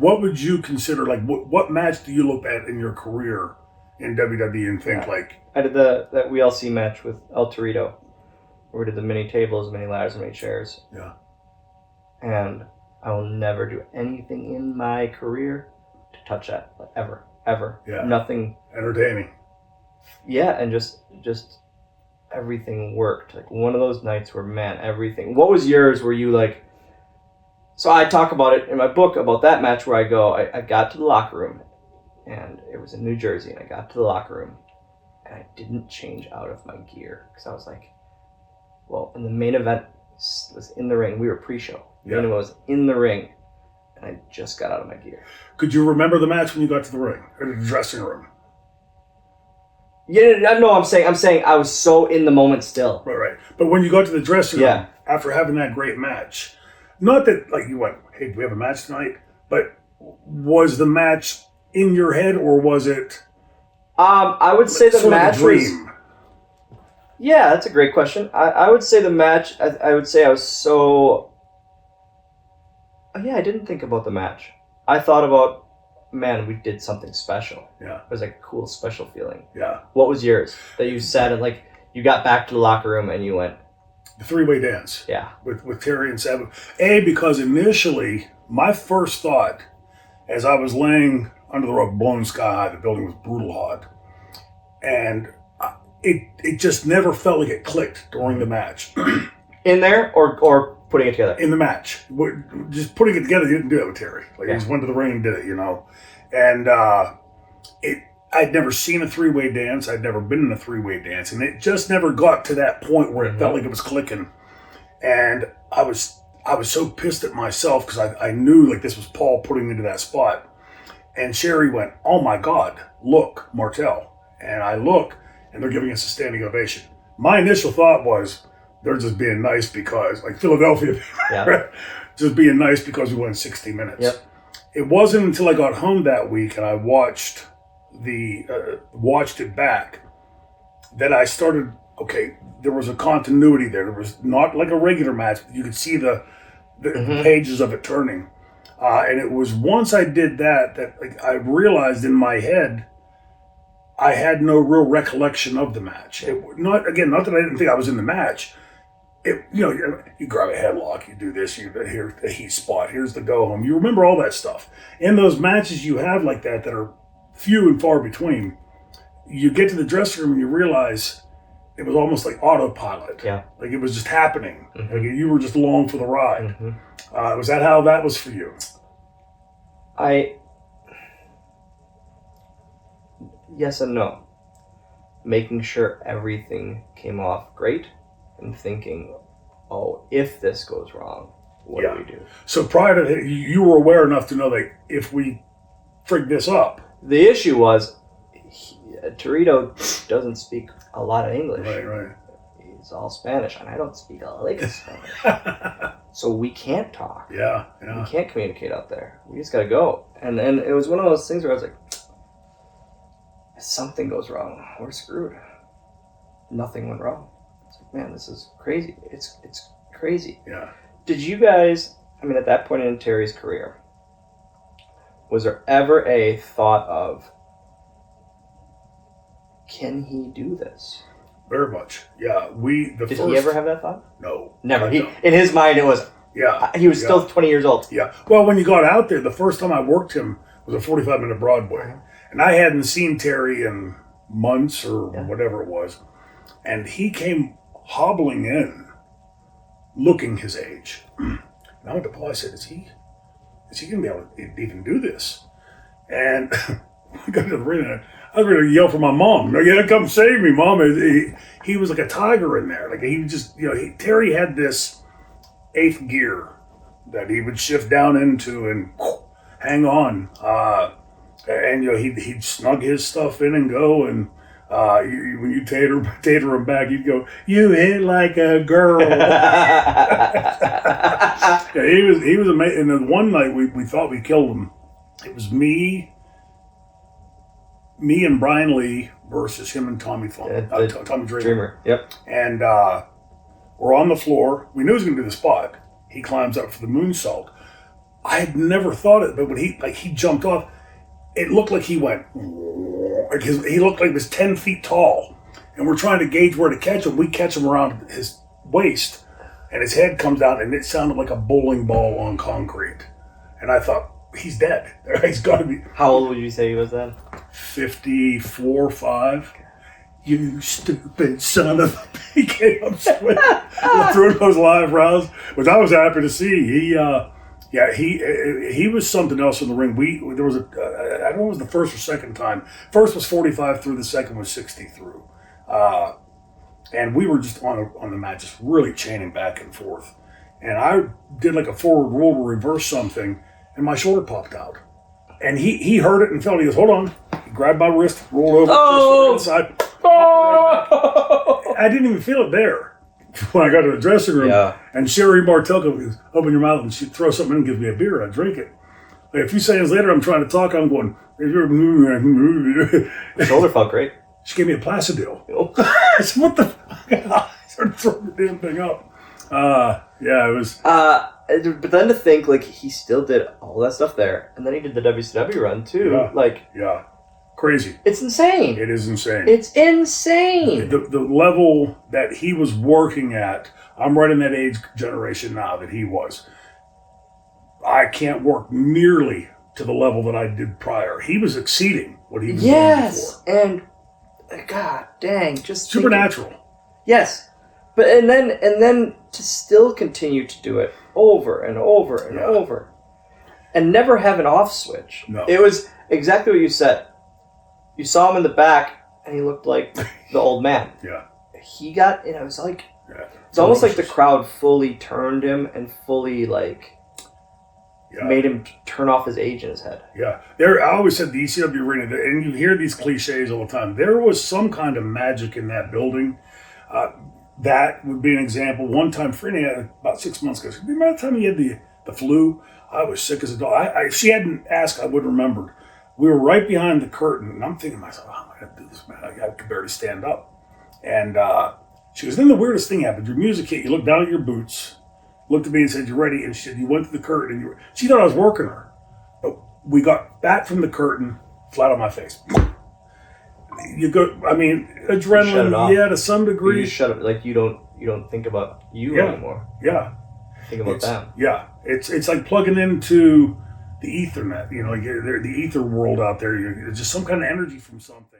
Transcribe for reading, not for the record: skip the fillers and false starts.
what would you consider, like, what match do you look at in your career in WWE and think, like... I did that WLC match with El Torito, where we did the mini tables, mini ladders, and mini chairs. Yeah. And I will never do anything in my career to touch that, like, ever. Yeah. Nothing. Entertaining. Yeah, and just everything worked. Like, one of those nights where, man, everything... What was yours where you, like... So I talk about it in my book about that match where I got to the locker room, and it was in New Jersey, and I got to the locker room, and I didn't change out of my gear, because I was like, well, and the main event was in the ring. We were pre-show. The main event was in the ring, and I just got out of my gear. Could you remember the match when you got to the ring, or the dressing room? Yeah, no, I'm saying I was so in the moment still. Right. But when you got to the dressing room, after having that great match, not that, like, you went, hey, do we have a match tonight? But was the match in your head, or was it... I would say the match was... Yeah, that's a great question. I would say the match, I would say I was so... I didn't think about the match. I thought about, man, we did something special. Yeah. It was like a cool, special feeling. Yeah. What was yours? That you sat and, like, you got back to the locker room and you went... The three-way dance. Yeah. With Terry and Sabu. Because initially, my first thought, as I was laying under the rope, blown sky high, the building was brutal hot, and it just never felt like it clicked during the match. In there, or putting it together? In the match. Just putting it together, you didn't do that with Terry. Like, he just went to the ring and did it, you know. And I'd never seen a three-way dance. I'd never been in a three-way dance. And it just never got to that point where it felt like it was clicking. And I was so pissed at myself because I knew, like, this was Paul putting me into that spot. And Sherry went, oh my God, look, Martel. And I look, and they're giving us a standing ovation. My initial thought was, they're just being nice because, like Philadelphia, just being nice because we went 60 minutes. Yep. It wasn't until I got home that week and I watched it back that I started, okay, there was a continuity there. There was not like a regular match, but you could see the pages of it turning. And it was once I did that like, I realized in my head I had no real recollection of the match. Not that I didn't think I was in the match. You grab a headlock, you do this, here's the heat spot, here's the go home. You remember all that stuff. In those matches you have like that are few and far between, you get to the dressing room and you realize it was almost like autopilot. Yeah. Like it was just happening. Like you were just along for the ride. Was that how that was for you? Yes and no. Making sure everything came off great and thinking, oh, if this goes wrong, what do we do? So prior to that, you were aware enough to know that if we frig this up. The issue was, Torito doesn't speak a lot of English. Right. It's all Spanish, and I don't speak a lick of Spanish. So we can't talk. Yeah. We can't communicate out there. We just gotta go. And it was one of those things where I was like, if something goes wrong, we're screwed. Nothing went wrong. It's like, man, this is crazy. It's crazy. Yeah. Did you guys, at that point in Terry's career, was there ever a thought of, can he do this? Very much. Yeah. Did he ever have that thought? No. Never. In his mind, it was, he was still 20 years old. Yeah. Well, when you got out there, the first time I worked him was a 45-minute Broadway. And I hadn't seen Terry in months or whatever it was. And he came hobbling in, looking his age. And I went to Paul, I said, is he going to be able to even do this? And I got to the ring, I was ready to yell for my mom. Come save me, Mom. He was like a tiger in there. Like he just, Terry had this 8th gear that he would shift down into and hang on. And he'd snug his stuff in and go, and when you tater him back, he'd go, "You hit like a girl." He was amazing. And then one night we thought we killed him. It was me and Brian Lee versus him and Tommy Funk, Tommy Dreamer. Yep. And we're on the floor. We knew he was going to do the spot. He climbs up for the moonsault. I had never thought it, but when he jumped off, it looked like he went, like he looked like he was 10 feet tall. And we're trying to gauge where to catch him. We catch him around his waist, and his head comes down, and it sounded like a bowling ball on concrete. And I thought, he's dead. He's got to be. How old would you say he was then? 54, 5. You stupid son of a... He came up through those live rounds, which I was happy to see. He was something else in the ring. There was I don't know if it was the first or second time. First was 45 through, the second was 60 through. And we were just on the mat, just really chaining back and forth. And I did like a forward roll to reverse something, and my shoulder popped out. And he heard it and felt it. He goes, hold on. He grabbed my wrist, rolled over, inside. Oh! I didn't even feel it there when I got to the dressing room. Yeah. And Sherry Martel goes, open your mouth, and she throws something in and gives me a beer. I drink it. Like a few seconds later, I'm trying to talk. I'm going, the shoulder felt great. She gave me a Placidil. I said, what the fuck? I started throwing the damn thing up. Yeah, it was... but then to think, like, he still did all that stuff there, and then he did the WCW run, too. Yeah, like... Yeah. Crazy. It's insane. It is insane. It's insane. The level that he was working at, I'm right in that age generation now that he was. I can't work nearly to the level that I did prior. He was exceeding what he was doing before. Yes, and... God dang, just supernatural. Yes, but and then to still continue to do it over and over and over, and never have an off switch. No, it was exactly what you said. You saw him in the back, and he looked like the old man. Yeah, he got. It was like it's almost like the crowd fully turned him and fully like. Yeah. Made him turn off his age in his head. Yeah. I always said the ECW arena, and you hear these cliches all the time. There was some kind of magic in that building. That would be an example. One time, Franny had about 6 months ago. Remember that time he had the flu? I was sick as a dog. If she hadn't asked, I would have remembered. We were right behind the curtain, and I'm thinking to myself, how am I going to do this, man? I could barely stand up. And she goes, then the weirdest thing happened. Your music hit. You look down at your boots, looked at me and said, "You ready?" And she said, "You went to the curtain." And she thought I was working her. But we got back from the curtain, flat on my face. You go. I mean, adrenaline. Yeah, to some degree. You shut up. Like you don't think about you anymore. Yeah. Think about them. Yeah. It's like plugging into the Ethernet. You know, like the ether world out there. It's just some kind of energy from something.